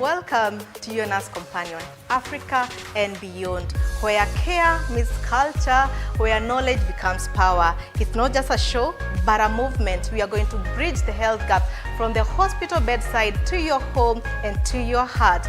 Welcome to your Nurse Companion, Africa and beyond, where care meets culture, where knowledge becomes power. It's not just a show, but a movement. We are going to bridge the health gap from the hospital bedside to your home and to your heart.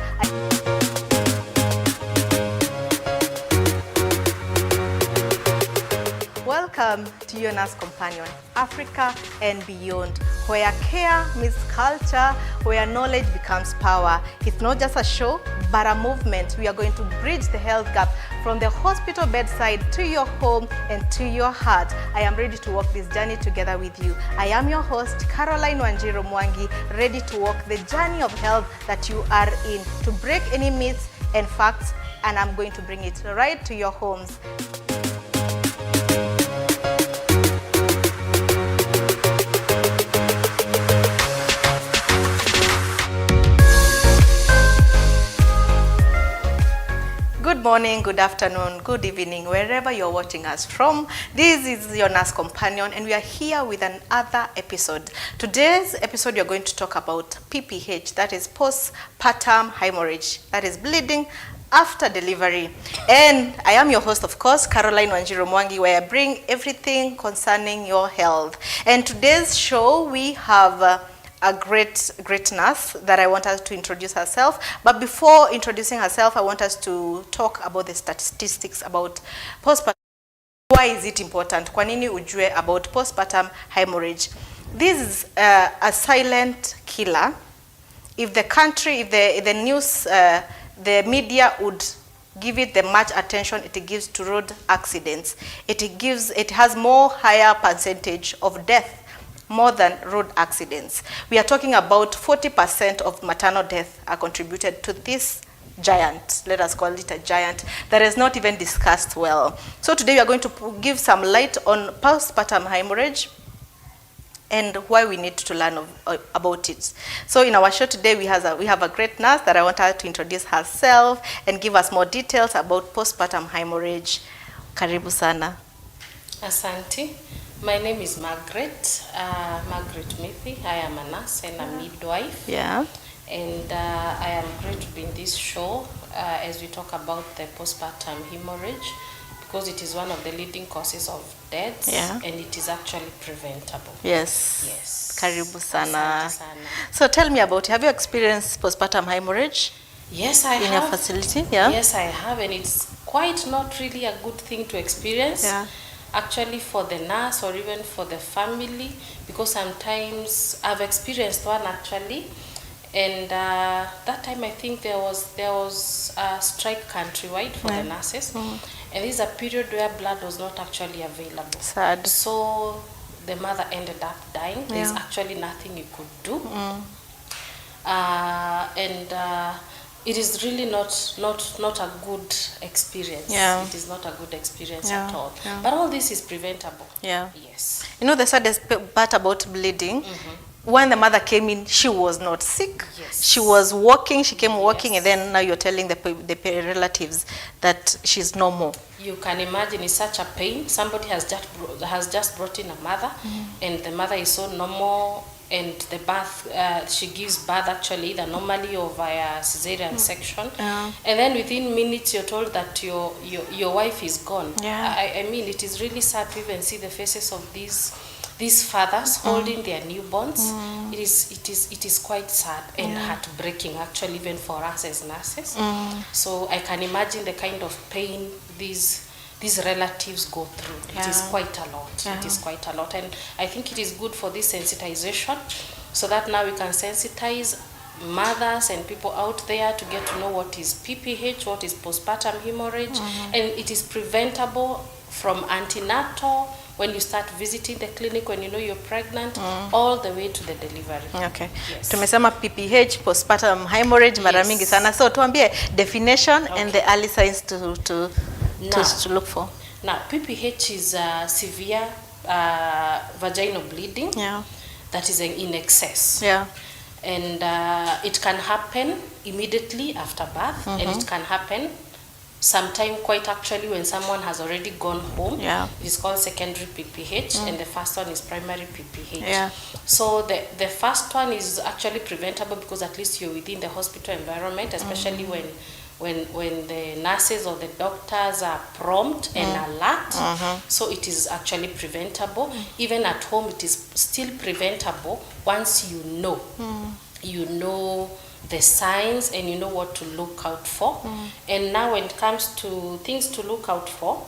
Welcome to your Nurse Companion, Africa and beyond, where care meets culture, where knowledge becomes power. It's not just a show, but a movement. We are going to bridge the health gap from the hospital bedside to your home and to your heart. I am ready to walk this journey together with you. I am your host, Caroline Wanjiru Mwangi, ready to walk the journey of health that you are in, to break any myths and facts, and I'm going to bring it right to your homes. Good morning, good afternoon, good evening, wherever you're watching us from. This is your Nurse Companion, and we are here with another episode. Today's episode, you're going to talk about PPH, that is postpartum hemorrhage, that is bleeding after delivery. And I am your host, of course, Caroline Wanjiru Mwangi, where I bring everything concerning your health. And today's show, we have a great nurse that I want us to introduce herself. But before introducing herself, I want us to talk about the statistics about postpartum. Why is it important? Kwa nini ujue about postpartum hemorrhage? This is a silent killer. If the country, if the news, the media would give it the much attention it gives to road accidents, it has more higher percentage of death more than road accidents. We are talking about 40% of maternal death are contributed to this giant, let us call it a giant, that is not even discussed well. So today we are going to give some light on postpartum hemorrhage and why we need to learn about it. So in our show today, we have a great nurse that I want her to introduce herself and give us more details about postpartum hemorrhage. Karibu sana. Asante. My name is Margret, Margret Mithi. I am a nurse and a midwife. Yeah. And I am great to be in this show as we talk about the postpartum hemorrhage, because it is one of the leading causes of death, and it is actually preventable. Yes. Yes. Karibu sana. Asante sana. So tell me about, have you experienced postpartum hemorrhage? Yes, I have. In your facility? Yeah. Yes, I have, and it's quite not really a good thing to experience. Yeah. Actually, for the nurse or even for the family, because sometimes I've experienced one actually, and that time I think there was a strike countrywide for the nurses, and this is a period where blood was not actually available. Sad. So the mother ended up dying. There's actually nothing you could do, it is really not a good experience. Yeah. It is not a good experience Yeah. at all. Yeah. But all this is preventable. Yeah. Yes. You know the saddest part about bleeding? When the mother came in, she was not sick. Yes. She was walking, she came walking, and then now you're telling the relatives that she's normal. You can imagine it's such a pain. Somebody has just brought in a mother, and the mother is so normal, and the birth, she gives birth actually either normally or via cesarean section, and then within minutes you're told that your wife is gone. Yeah. I mean, it is really sad to even see the faces of these fathers holding their newborns. It is quite sad and heartbreaking actually, even for us as nurses. So I can imagine the kind of pain these relatives go through. It is quite a lot. It is quite a lot, and I think it is good for this sensitization, so that now we can sensitize mothers and people out there to get to know what is PPH, what is postpartum hemorrhage, and it is preventable from antenatal, when you start visiting the clinic, when you know you're pregnant, all the way to the delivery. Okay. Yes. Tumesema PPH, postpartum hemorrhage, mara mingi sana. So tuambie definition and the early signs to look for. Now, PPH is severe vaginal bleeding that is in excess. Yeah. And it can happen immediately after birth, and it can happen sometime quite actually when someone has already gone home. Yeah. It's called secondary PPH, and the first one is primary PPH. Yeah. So the first one is actually preventable because at least you're within the hospital environment, especially when the nurses or the doctors are prompt and alert. So it is actually preventable. Even at home, it is still preventable once you know. You know the signs and you know what to look out for. And now when it comes to things to look out for,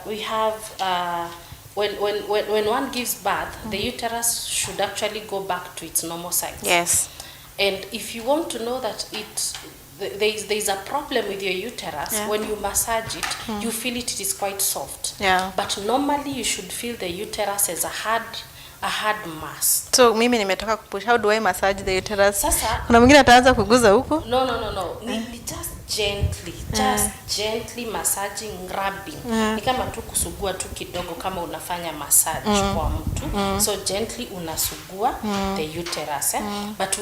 we have when one gives birth, the uterus should actually go back to its normal size. Yes. And if you want to know that there is a problem with your uterus, when you massage it, you feel it is quite soft. Yeah. But normally you should feel the uterus as a hard mass. So mimi nimetoka kupush. How do I massage the uterus? Sasa kuna mwingine ataanza kuguza huko? No. Ni just gently massaging, rubbing. Ni kama tu kusugua tu kidogo kama unafanya massage kwa mtu. So gently unasugua the uterus. But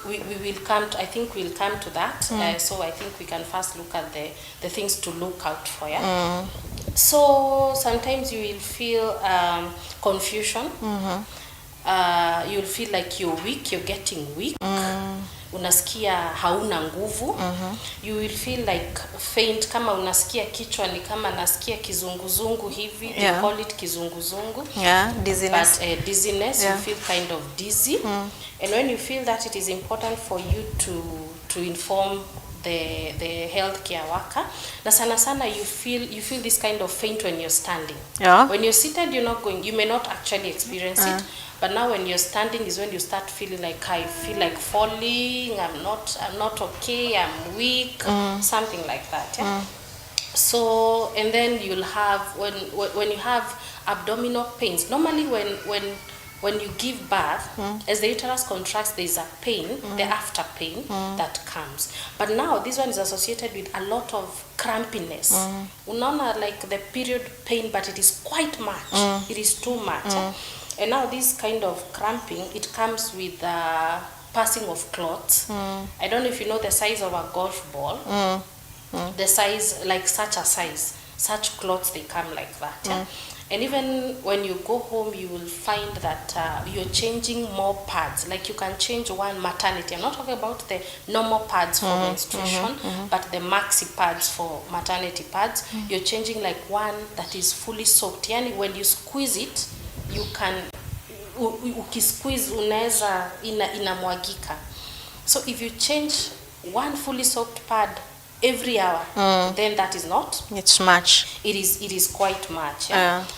we will come to, I think we'll come to that. So I think we can first look at the things to look out for. So sometimes you will feel confusion. You'll feel like you're weak, you're getting weak. Unasikia hauna nguvu. You will feel like faint, kama unasikia kichwa ni kama nasikia kizunguzungu hivi. They call it kizunguzungu. Dizziness. But dizziness, you feel kind of dizzy. And when you feel that, it is important for you to inform the healthcare worker. Na sana you feel this kind of faint when you're standing. When you're seated, you may not actually experience it. But now when you're standing is when you start feeling like, I feel like falling, I'm not okay, I'm weak, something like that. So, and then you'll have, when you have abdominal pains, normally when you give birth, as the uterus contracts, there's a pain, the after pain that comes. But now this one is associated with a lot of crampiness. Unaona, like the period pain, but it is quite much. It is too much. And now this kind of cramping, it comes with passing of clots. I don't know if you know the size of a golf ball. The size, like such clots, they come like that. And even when you go home, you will find that you're changing more pads. Like you can change one maternity. I'm not talking about the normal pads for menstruation, but the maxi pads for maternity pads. You're changing like one that is fully soaked. Yani when you squeeze it, you can, ukisqueeze unaweza inamwagika. So if you change one fully soaked pad every hour, then that is not, it's much. It is quite much.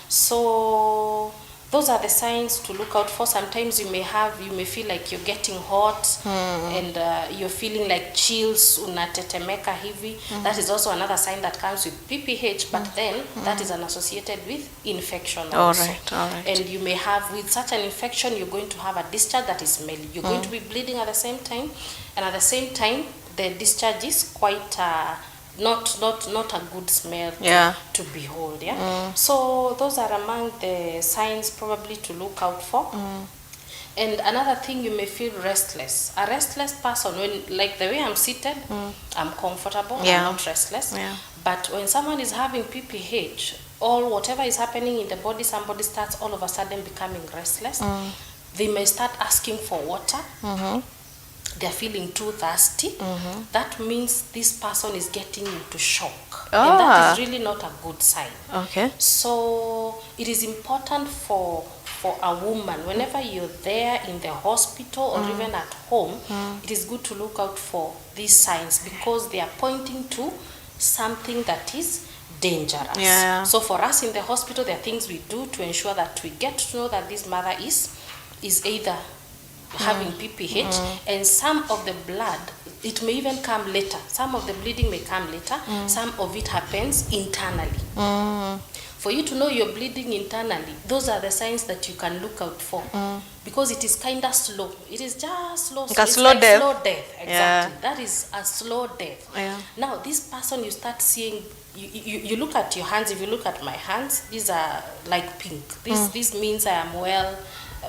So those are the signs to look out for. Sometimes you may feel like you're getting hot and you're feeling like chills, unatetemeka hivi. That is also another sign that comes with PPH, but then that is associated with infection also. All right. And you may have, with such an infection, you're going to have a discharge that is smelly. You're going to be bleeding at the same time, and at the same time, the discharge is quite not a good smell to behold. So those are among the signs probably to look out for. And another thing, you may feel restless. A restless person, when, like the way I'm seated, I'm comfortable, I'm not restless. But when someone is having PPH, whatever is happening in the body, somebody starts all of a sudden becoming restless. They may start asking for water. They're feeling too thirsty. That means this person is getting into shock. And that is really not a good sign. So it is important for a woman, whenever you're there in the hospital or even at home, it is good to look out for these signs because they are pointing to something that is dangerous. So for us in the hospital, there are things we do to ensure that we get to know that this mother is either having PPH, and some of the blood, it may even come later. Some of the bleeding may come later. Some of it happens internally. For you to know you're bleeding internally, those are the signs that you can look out for. Because it is kind of slow. It is just slow. Like it's slow death. Slow death, exactly. That is a slow death. Now, this person, you start seeing, you look at your hands. If you look at my hands, these are like pink. This means I am well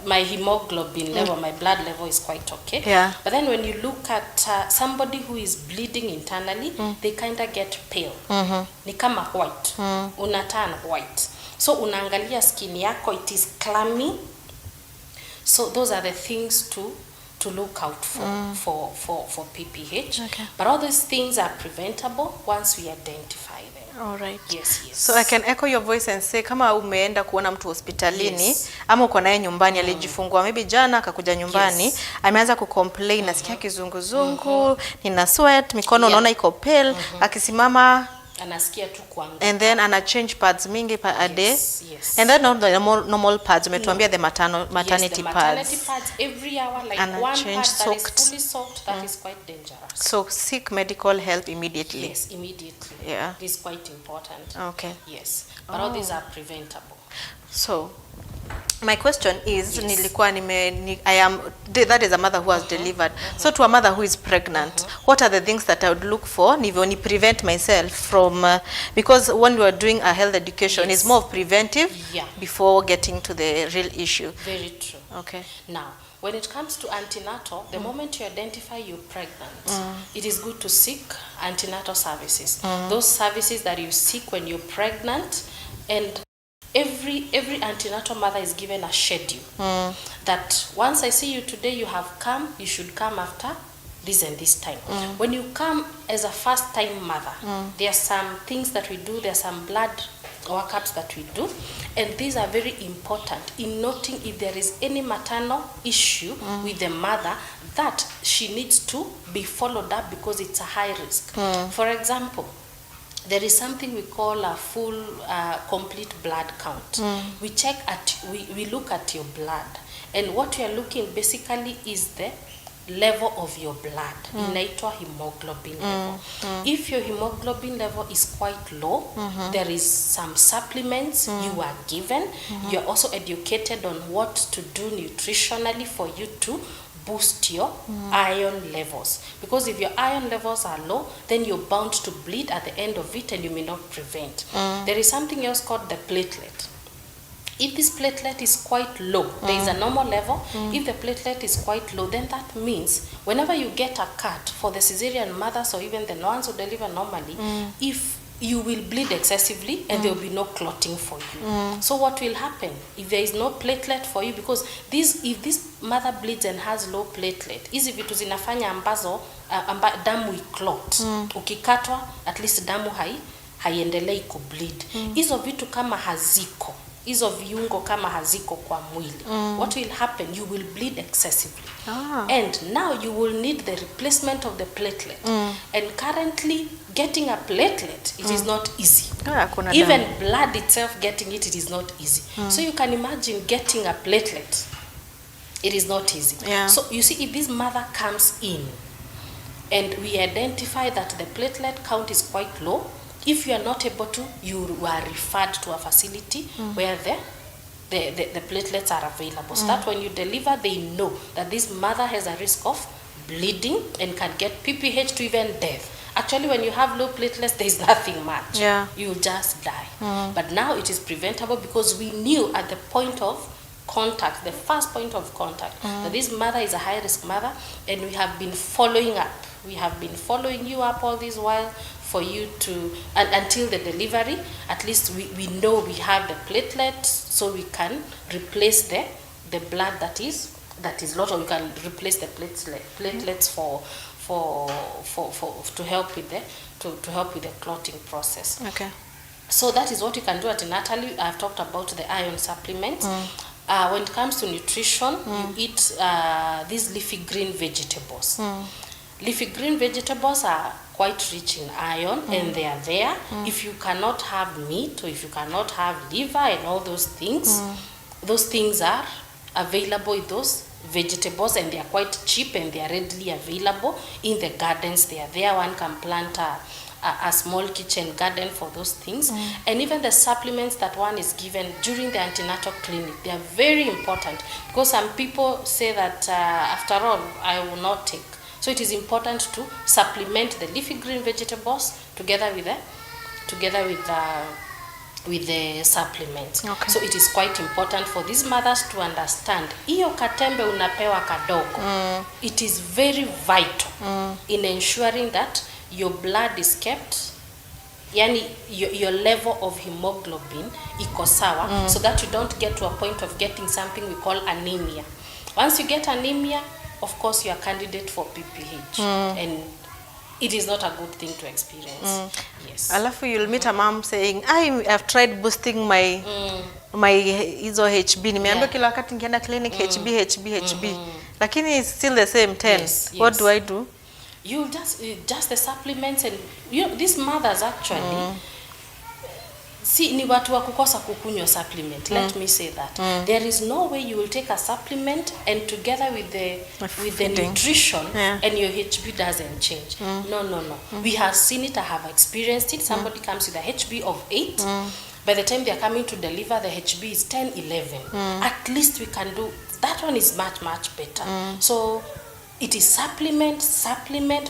my hemoglobin level, my blood level is quite okay. Yeah. But then when you look at somebody who is bleeding internally, they kind of get pale. Ni kama white. Una turn white. So unaangalia skin yako, it is clammy. So those are the things to look out for PPH. Okay. But all these things are preventable once we identify them. All right. Yes. So I can echo your voice and say kama umeenda kuona mtu hospitalini, Yes. ama uko naye nyumbani, alijifungua maybe jana akakuja nyumbani, Yes. ameanza kucomplain, nasikia kizunguzungu, nina sweat, mikono unaona iko pale, akisimama Anasikia tu kuanguka. and then ana change pads mingi a day. Yes. And then not the normal pads, umetuambia the maternity the pads. maternity pads every hour, like And a one change pad that soaked. is fully soaked, that is quite dangerous. So seek medical help immediately. Yes, immediately. Yeah. It is quite important. Okay. Yes, but all these are preventable. So my question is, nilikuwa that is a mother who has delivered. So to a mother who is pregnant, what are the things that I would look for ni prevent myself from because when we are doing a health education, Yes. is more of preventive Yeah. before getting to the real issue. Very true. Okay. Now, when it comes to antenatal, the moment you identify you're pregnant, it is good to seek antenatal services. Those services that you seek when you're pregnant, and every antenatal mother is given a schedule that once I see you today, you have come, you should come after this and this time. When you come as a first time mother, there are some things that we do, there are some blood workups that we do, and these are very important in noting if there is any maternal issue with the mother that she needs to be followed up because it's a high risk. For example, there is something we call a full complete blood count. We look at your blood, and what we are looking basically is the level of your blood. Inaitwa hemoglobin level. If your hemoglobin level is quite low, there is some supplements you are given. You are also educated on what to do nutritionally for you to boost your iron levels, because if your iron levels are low, then you're bound to bleed at the end of it and you may not prevent. There is something else called the platelet. If this platelet is quite low, there is a normal level. If the platelet is quite low, then that means whenever you get a cut for the cesarean mothers or even the ones who deliver normally, if you will bleed excessively and there will be no clotting for you. So what will happen if there is no platelet for you, because if this mother bleeds and has low platelet, hizi vitu zinafanya ambazo damu iclot. Ukikatwa at least damu haiendelei kubleed. Hizo vitu kama haziko, hizo viungo kama haziko kwa mwili, what will happen? You will bleed excessively. And now you will need the replacement of the platelet. And currently getting a platelet, it is not easy. Even blood itself, getting it is not easy. So you can imagine getting a platelet. It is not easy. So you see, if this mother comes in and we identify that the platelet count is quite low, if you are not able to, you are referred to a facility where the platelets are available. So that when you deliver, they know that this mother has a risk of bleeding and can get PPH to even death. Actually, when you have low platelets, there is nothing much. You just die. But now it is preventable because we knew at the point of contact, the first point of contact, that this mother is a high-risk mother, and we have been following up. We have been following you up all this while for you to, until the delivery, at least we know we have the platelets, so we can replace the blood that is low, or we can replace the platelets to help with the clotting process. Okay. So that is what you can do at antenatal. I've talked about the iron supplements. When it comes to nutrition, you eat these leafy green vegetables. Leafy green vegetables are quite rich in iron, and they are there. If you cannot have meat, or if you cannot have liver and all those things are available in those vegetables, and they are quite cheap and they are readily available in the gardens. They are there. One can plant a small kitchen garden for those things. And even the supplements that one is given during the antenatal clinic, they are very important, because some people say that after all, I will not take. So it is important to supplement the leafy green vegetables together with with the supplements. Okay. So it is quite important for these mothers to understand hiyo katembe unapewa kadogo. It is very vital in ensuring that your blood is kept, yani your level of hemoglobin iko sawa, so that you don't get to a point of getting something we call anemia. Once you get anemia, of course you are candidate for PPH, and it is not a good thing to experience. Yes. Alafu you'll meet a mom saying, I have tried boosting my hizo HB. Nimeambiwa kila wakati nikienda clinic HB. Lakini it's still the same 10. Yes, What do I do? You just the supplements, and you know these mothers actually see ni watu wa kukosa kukunywa supplement. Let me say that. There is no way you will take a supplement and together with the nutrition and your HB doesn't change. No. We have seen it, I have experienced it. Somebody comes with a HB of 8. By the time they are coming to deliver, the HB is 10, 11. At least we can do that. One is much better. So it is supplement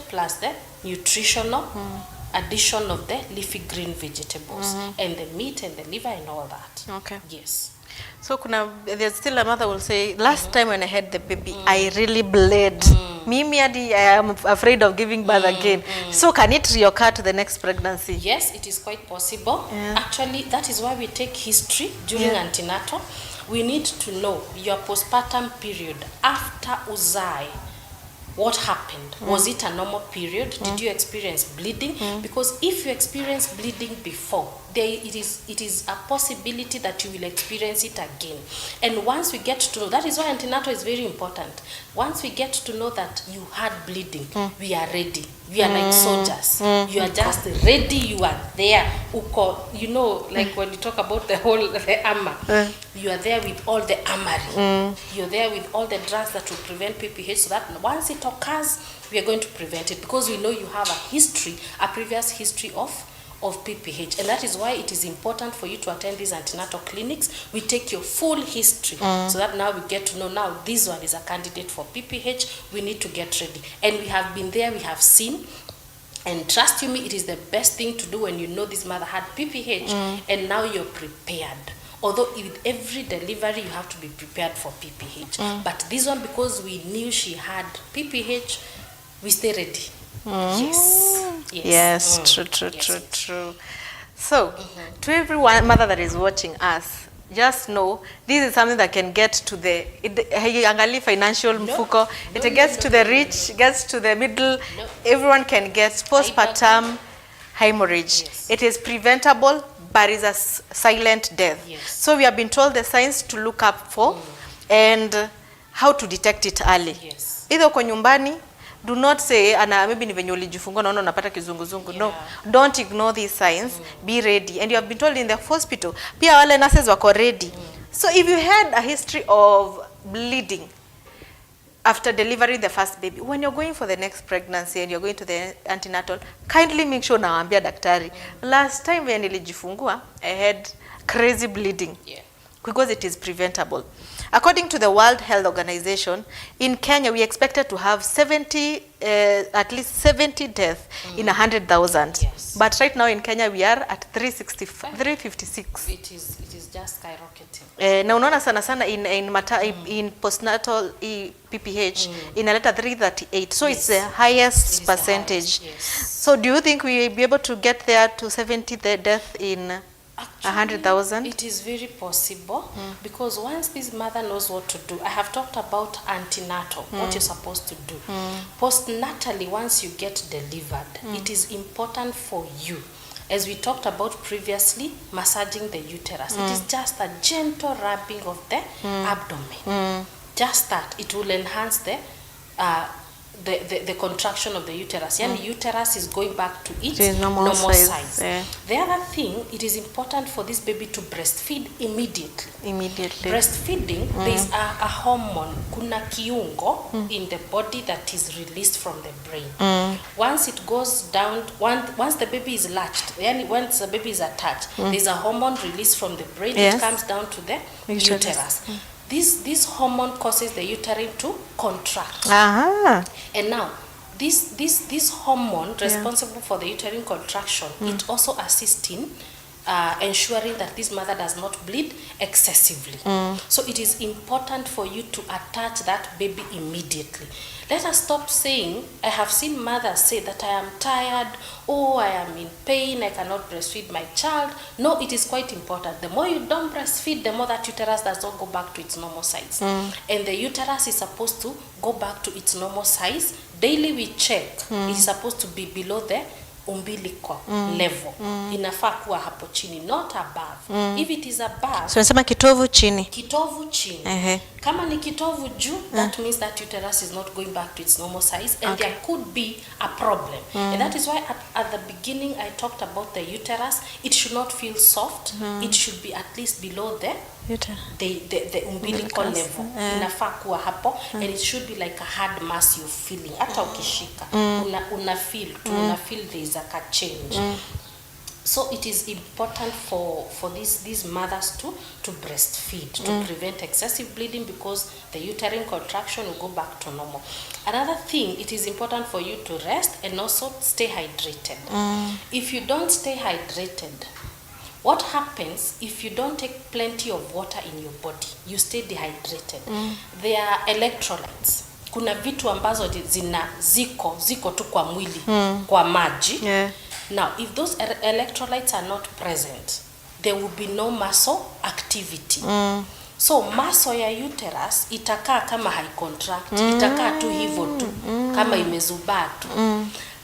plus the nutritional addition of the leafy green vegetables and the meat and the liver and all that. Okay. Yes. So there's still a mother will say, last time when I had the baby, I really bled. Mimi hadi I am afraid of giving birth again. So can it reoccur to the next pregnancy? Yes, it is quite possible. Actually, that is why we take history during antenatal. We need to know your postpartum period after uzae. What happened? Was it a normal period? Did you experience bleeding? Because if you experience bleeding before, it is a possibility that you will experience it again. And once we get to know, that is why antenatal is very important. Once we get to know that you had bleeding, we are ready. We are like soldiers. You are just ready. You are there. You know, like when you talk about the armor, you are there with all the armory. You're there with all the drugs that will prevent PPH, so that once it occurs, we are going to prevent it, because we know you have a previous history of PPH, and that is why it is important for you to attend these antenatal clinics. We take your full history, so that now we get to know, now this one is a candidate for PPH, we need to get ready. And we have been there, we have seen, and trust you me, it is the best thing to do when you know this mother had PPH, and now you're prepared. Although with every delivery you have to be prepared for PPH, but this one, because we knew she had PPH, we stay ready. Yes, True. So, to every mother that is watching us, just know this is something that can get to the financial mfuko. It gets to the rich, gets to the middle. Everyone can get postpartum hemorrhage. It is preventable, but is a silent death. So we have been told the signs to look up for and how to detect it early. Either kwa nyumbani, do not say maybe ni venye ulijifungua naona unapata kizunguzungu. No, don't ignore these signs. Be ready. And you have been told in the hospital, pia wale nurses wako ready. So if you had a history of bleeding after delivering the first baby, when you're going for the next pregnancy and you're going to the antenatal, kindly make sure naambia daktari, last time when nilijifungua, I had crazy bleeding. Because it is preventable. According to the World Health Organization, in Kenya, we expected to have at least 70 deaths in 100,000. But right now in Kenya, we are at 356. It is just skyrocketing. Na unaona sana in postnatal PPH, inaleta 338. So it's the highest percentage. So do you think we will be able to get there to 70 deaths in 100,000? It is very possible, because once this mother knows what to do, I have talked about antenatal, what you're supposed to do. Postnatally, once you get delivered, it is important for you, as we talked about previously, massaging the uterus. It is just a gentle rubbing of the abdomen. Just that, it will enhance the contraction of the uterus. Yani uterus is going back to its normal size. The other thing, it is important for this baby to breastfeed immediately. Breastfeeding, there is a hormone, kuna kiungo in the body that is released from the brain. Once it goes down, once the baby is latched, yani once the baby is attached, there is a hormone released from the brain. It comes down to the uterus. This hormone causes the uterine to contract. And now, this hormone responsible for the uterine contraction, it also assists in ensuring that this mother does not bleed excessively. So it is important for you to attach that baby immediately. Let us stop saying, I have seen mothers say that I am tired, oh, I am in pain, I cannot breastfeed my child. No, it is quite important. The more you don't breastfeed, the more that uterus does not go back to its normal size. And the uterus is supposed to go back to its normal size. Daily we check, it is supposed to be below the umbilical level. Inafaa kuwa hapo chini, not above. If it is above, so nasema kitovu chini. Kitovu chini. Kama ni kitovu juu, that means that uterus is not going back to its normal size, and there could be a problem. And that is why at the beginning I talked about the uterus. It should not feel soft. It should be at least below the umbilical level. Inafaa kuwa hapo, and it should be like a hard mass you're feeling. Hata ukishika, una feel there is a change. So it is important for these mothers to breastfeed, to prevent excessive bleeding, because the uterine contraction will go back to normal. Another thing, it is important for you to rest and also stay hydrated. If you don't stay hydrated, what happens if you don't take plenty of water in your body? You stay dehydrated. There are electrolytes. Kuna vitu ambazo ziko tu kwa mwili, kwa maji. Now, if those electrolytes are not present, there will be no muscle activity. So muscle ya uterus itakaa kama high contract, itakaa tu hivyo tu, kama imezubaa tu.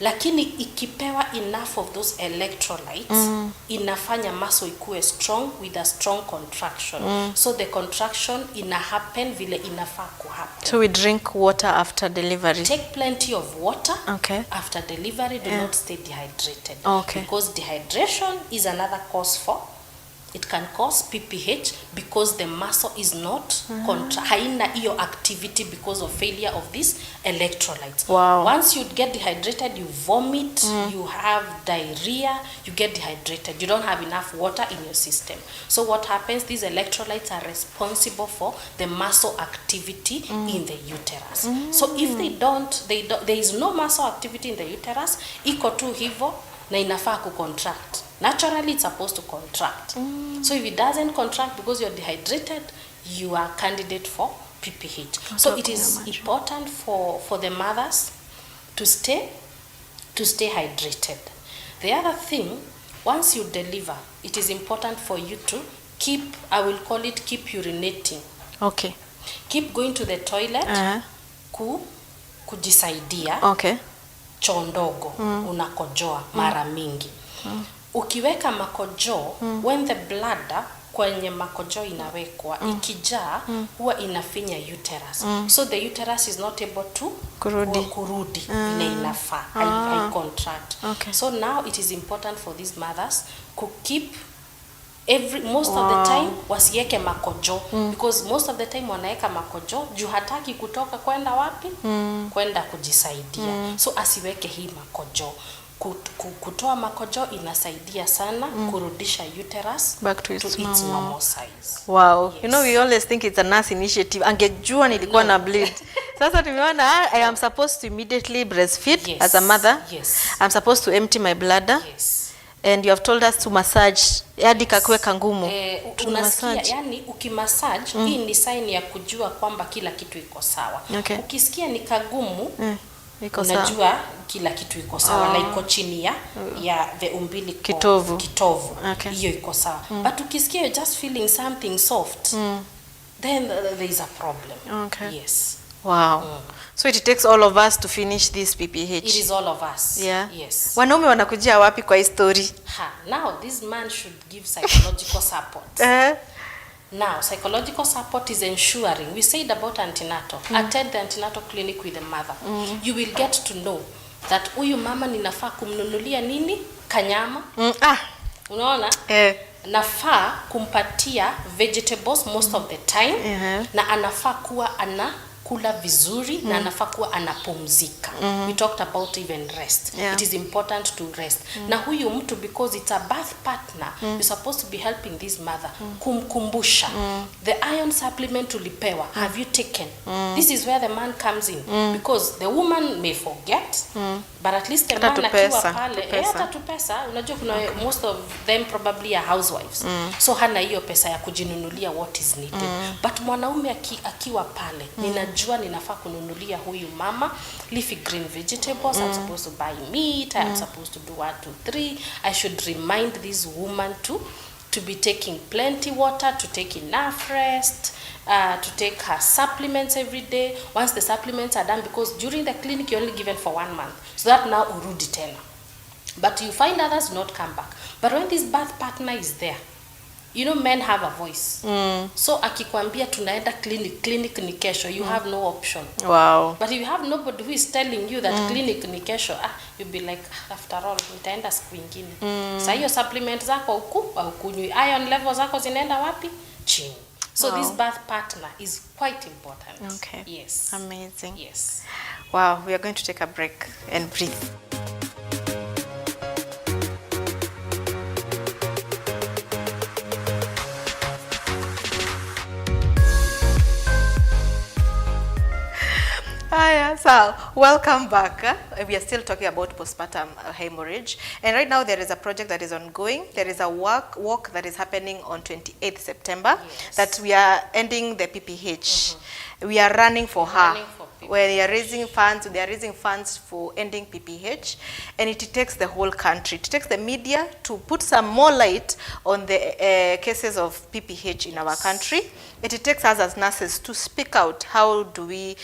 Lakini ikipewa enough of those electrolytes, inafanya muscle ikuwe strong with a strong contraction. So the contraction ina happen vile inafaa kuhappen. So we drink water after delivery. Take plenty of water after delivery. Do not stay dehydrated. Because dehydration is another cause for, it can cause PPH, because the muscle is not haina hiyo activity because of failure of these electrolytes. Once you get dehydrated, you vomit, you have diarrhea, you get dehydrated, you don't have enough water in your system. So what happens, these electrolytes are responsible for the muscle activity in the uterus. So if they don't, there is no muscle activity in the uterus, iko tu hivo na inafaa ku contract. Naturally, it's supposed to contract. So if it doesn't contract because you're dehydrated, you are candidate for PPH. So it is important for the mothers to stay hydrated. The other thing, once you deliver, it is important for you to keep, I will call it, keep urinating. Keep going to the toilet, kujisaidia. Choo ndogo, unakojoa mara mingi. Ukiweka makojo, when the bladder kwenye makojo inawekwa, ikijaa, huwa inafinya uterus. So the uterus is not able to kurudi vile inafaa, I contract. So now it is important for these mothers to keep most of the time wasiweke makojo, because most of the time wanaeka makojo juu hataki kutoka kwenda wapi? Kwenda kujisaidia. So asiweke hii makojo. Kutoa makojo inasaidia sana kurudisha uterus back to its normal size. You know, we always think it's a nurse initiative. Angejua nilikuwa na bleed. Sasa tumeona I am supposed to immediately breastfeed as a mother. I'm supposed to empty my bladder. And you have told us to massage hadi kakue kangumu. Unasikia, yani ukimassage, hii ni sign ya kujua kwamba kila kitu iko sawa. Ukisikia ni kagumu, unajua kila kitu iko sawa, na iko chini ya the umbilical kitovu. Hiyo iko sawa. But ukisikia you're just feeling something soft, then there is a problem. So it takes all of us to finish this PPH. It is all of us. Wanaume wanakujia wapi kwa hii story? Now this man should give psychological support. Now psychological support is ensuring, we said about antenatal, attend the antenatal clinic with the mother. You will get to know that huyu mama ninafaa kumnunulia nini? Kanyama. Unaona? Nafaa kumpatia vegetables most of the time, na anafaa kuwa kula vizuri na anafaa kuwa anapumzika. We talked about even rest. It is important to rest. Na huyu mtu, because it's a birth partner, you're supposed to be helping this mother, kumkumbusha the iron supplement ulipewa, have you taken? This is where the man comes in, because the woman may forget, but at least the man akiwa pale hata tu pesa, unajua kuna most of them probably are housewives, so hana hiyo pesa ya kujinunulia what is needed, but mwanaume akiwa pale, ninajua ninafaa kununulia huyu mama leafy green vegetables, I'm supposed to buy meat, I'm supposed to do 1, 2, 3. I should remind this woman to be taking plenty water, to take enough rest, to take her supplements every day. Once the supplements are done, because during the clinic you're only given for 1 month, so that now urudi tena, but you find others do not come back. But when this birth partner is there, you know, men have a voice. So akikwambia tunaenda clinic ni kesho, you have no option. Wow. But if you have nobody who is telling you that clinic ni kesho, you'll be like, after all nitaenda siku nyingine. Sasa hiyo supplement zako ukunywi, iron levels zako zinaenda wapi? Chini. So this birth partner is quite important. Okay. Yes. Amazing. Yes. Wow, we are going to take a break and breathe. So welcome back. We are still talking about postpartum hemorrhage, and right now there is a project that is ongoing. There is a walk that is happening on 28th September, that we are ending the PPH. We are running for her. Where they are raising funds for ending PPH, and it takes the whole country. It takes the media to put some more light on the cases of PPH in our country. It takes us as nurses to speak out. How do we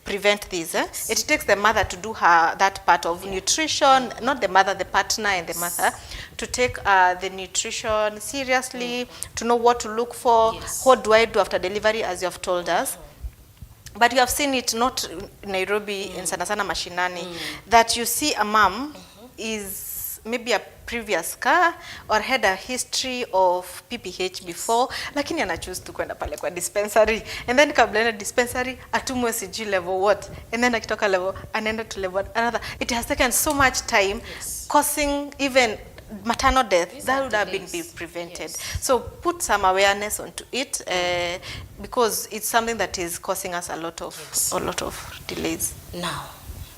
prevent this? It takes the mother to do that part of nutrition, not the mother, the partner and the mother, to take the nutrition seriously, to know what to look for. What do I do after delivery, as you have told us? But you have seen it not in Nairobi, in sana mashinani, that you see a mom is maybe a previous car or had a history of PPH before, lakini ana choose to kwenda pale kwa dispensary, and then kabla enda dispensary atumwe CG level what, and then akitoka level anaenda to level another. It has taken so much time, causing even maternal death that would have been prevented. So put some awareness onto it, because it's something that is causing us a lot of delays. Now,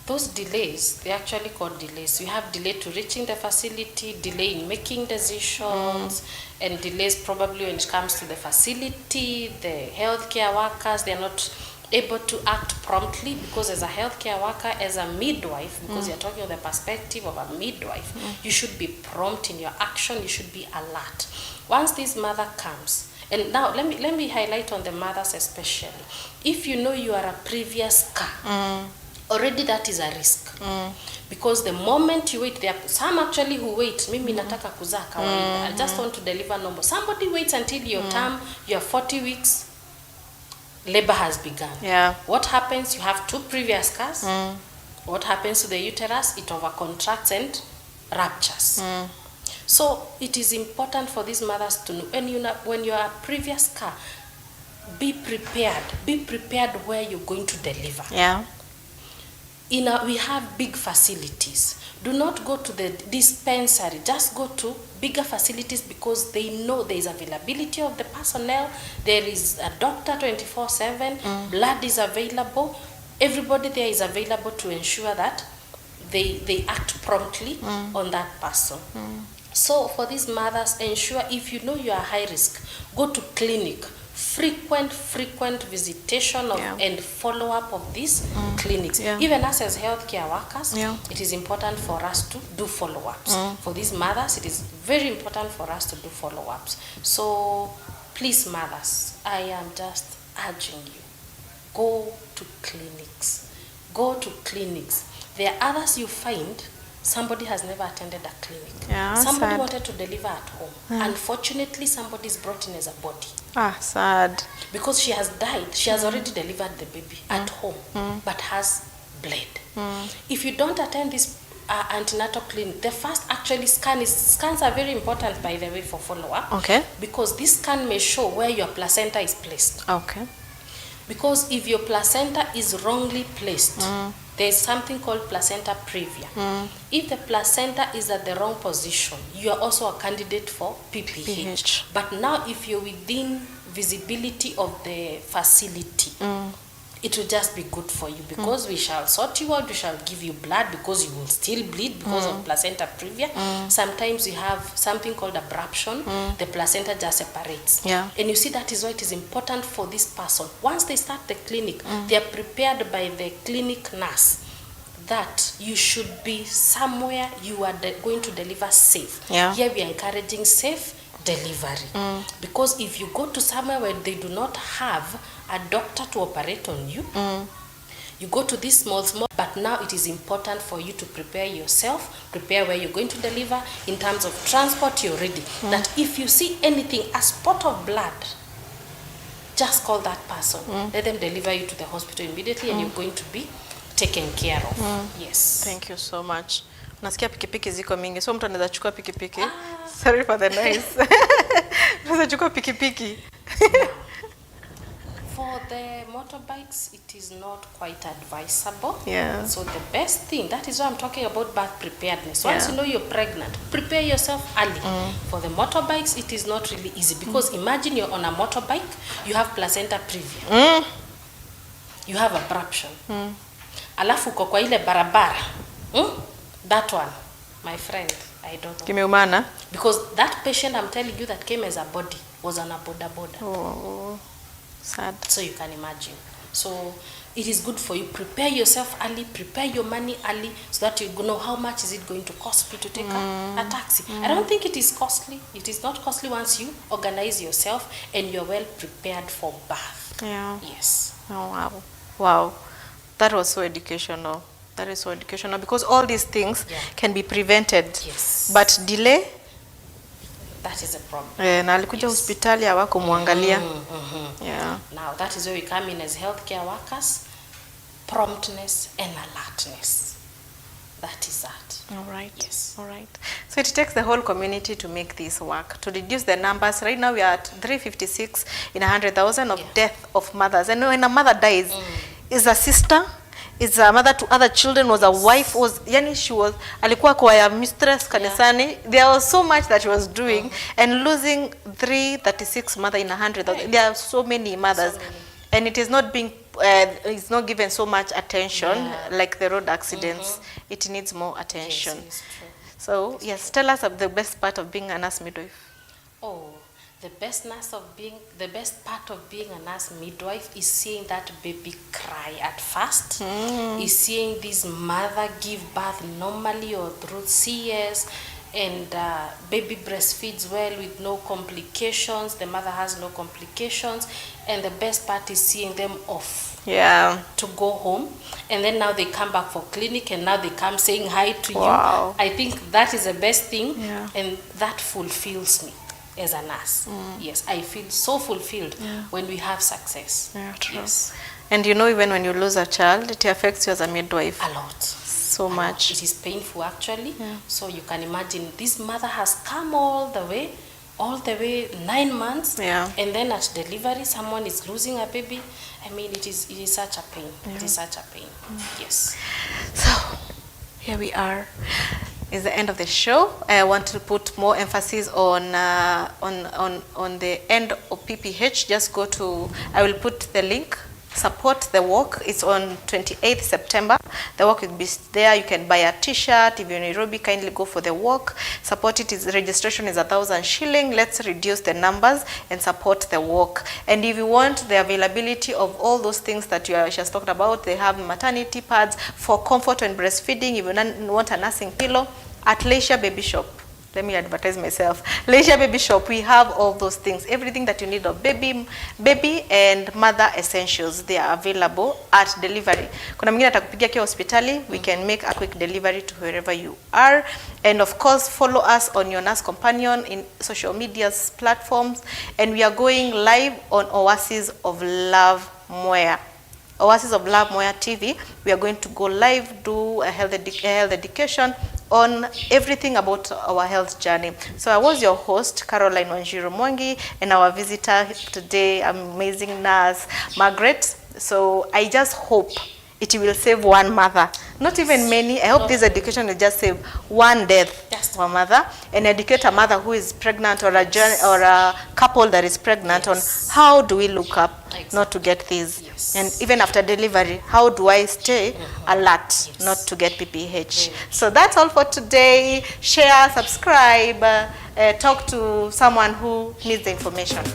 those delays, they're actually called delays. We have delay to reaching the facility, delay in making decisions, and delays probably when it comes to the facility, the healthcare workers, they're not able to act promptly, because as a healthcare worker, as a midwife, because you're talking of the perspective of a midwife, you should be prompt in your action, you should be alert. Once this mother comes, and now let me highlight on the mothers especially. If you know you are a previous car, already that is a risk. Because the moment you wait, there are some actually who wait, mimi nataka kuzaa kawaida, I just want to deliver normal. Somebody waits until your term, you're 40 weeks, labor has begun. What happens? You have 2 previous cars. What happens to the uterus? It overcontracts and ruptures. So it is important for these mothers to know, when you are a previous car, be prepared. Be prepared where you're going to deliver. We have big facilities. Do not go to the dispensary. Just go to bigger facilities, because they know there is availability of the personnel. There is a doctor 24/7. Blood is available. Everybody there is available to ensure that they act promptly on that person. So for these mothers, ensure, if you know you are high risk, go to clinic. Frequent visitation of and follow-up of these clinics. Even us as healthcare workers, it is important for us to do follow-ups. For these mothers, it is very important for us to do follow-ups. So please, mothers, I am just urging you, go to clinics. Go to clinics. There are others you find, somebody has never attended a clinic. Somebody wanted to deliver at home. Unfortunately, somebody is brought in as a body. Sad. Because she has died. She has already delivered the baby at home, but has bled. If you don't attend this antenatal clinic, the first actually scans are very important, by the way, for follow-up. Because this scan may show where your placenta is placed. Because if your placenta is wrongly placed, there is something called placenta previa. If the placenta is at the wrong position, you are also a candidate for PPH. But now if you're within visibility of the facility, it will just be good for you, because we shall sort you out, we shall give you blood, because you will still bleed because of placenta previa. Sometimes you have something called abruption, the placenta just separates. And you see, that is why it is important for this person, once they start the clinic, they are prepared by the clinic nurse that you should be somewhere you are going to deliver safe. Here we are encouraging safe delivery, because if you go to somewhere where they do not have a doctor to operate on you, you go to this small, but now it is important for you to prepare yourself, prepare where you're going to deliver. In terms of transport, you're ready. That if you see anything, a spot of blood, just call that person. Let them deliver you to the hospital immediately, and you're going to be taken care of. Yes. Thank you so much. Nasikia pikipiki ziko mingi, so mtu anaweza chukua pikipiki. Sorry for the noise. Anaweza chukua pikipiki. For the motorbikes, it is not quite advisable. So the best thing, that is why I'm talking about birth preparedness. Once you know you're pregnant, prepare yourself early. For the motorbikes, it is not really easy, because imagine you're on a motorbike, you have placenta previa, you have abruption, alafu uko kwa ile barabara, that one, my friend, I don't know. Kimeumana? Because that patient, I'm telling you, that came as a body, was on a boda. Oh, sad. So you can imagine. So it is good for you. Prepare yourself early, prepare your money early, so that you know how much is it going to cost me to take a taxi. I don't think it is costly. It is not costly once you organize yourself and you're well prepared for birth. Yes. Oh, wow. Wow. That was so educational. That is so educational, because all these things can be prevented. Yes. But delay, that is a problem. Na alikuja hospitali hawako muangalia. Now that is where we come in as healthcare workers. Promptness and alertness. That is that. All right. Yes. All right. So it takes the whole community to make this work, to reduce the numbers. Right now we are at 356 in 100,000 of death of mothers. And when a mother dies, is a sister, is a mother to other children, was a wife, was she was alikuwa kwa mistress kanisani. There was so much that she was doing, and losing 336 mother in 100,000. There are so many mothers, and it is not being it's not given so much attention like the road accidents. It needs more attention. Yes, true. So yes, tell us the best part of being a nurse midwife. The best part of being a nurse midwife is seeing that baby cry at first, is seeing this mother give birth normally or through CS, and baby breastfeeds well with no complications, the mother has no complications, and the best part is seeing them off to go home, and then now they come back for clinic, and now they come saying hi to you. I think that is the best thing, and that fulfills me as a nurse. Yes, I feel so fulfilled when we have success. True. Yes. And you know, even when you lose a child, it affects you as a midwife a lot. So much. It is painful actually. So you can imagine, this mother has come all the way 9 months, and then at delivery someone is losing a baby. I mean, it is such a pain. It is such a pain. Yes. So here we are. Is the end of the show. I want to put more emphasis on the end of PPH. Just go to, I will put the link. Support the walk. It's on 28th September. The walk will be there. You can buy a t-shirt. If you're in Nairobi, kindly go for the walk. Support it. Registration is 1,000 shilling. Let's reduce the numbers and support the walk. And if you want the availability of all those things that she has talked about, they have maternity pads for comfort and breastfeeding. If you want a nursing pillow, at Leisure Baby Shop. Let me advertise myself. Leisure Baby Shop, we have all those things. Everything that you need of baby and mother essentials, they are available at delivery. Kuna mwingine atakupigia kia hospitali, we can make a quick delivery to wherever you are. And of course, follow us on your Nurse Companion in social media platforms. And we are going live on Oasis of Love Mwea. Oasis of Love Mwea TV. We are going to go live, do a health education, on everything about our health journey. So I was your host, Caroline Wanjiru Mwangi, and our visitor today, amazing nurse, Margret. So I just hope it will save one mother, not even many. I hope this education will just save one death for a mother, and educate a mother who is pregnant, or a couple that is pregnant, on how do we look up not to get this, and even after delivery, how do I stay alert not to get PPH. So that's all for today. Share, subscribe, talk to someone who needs the information.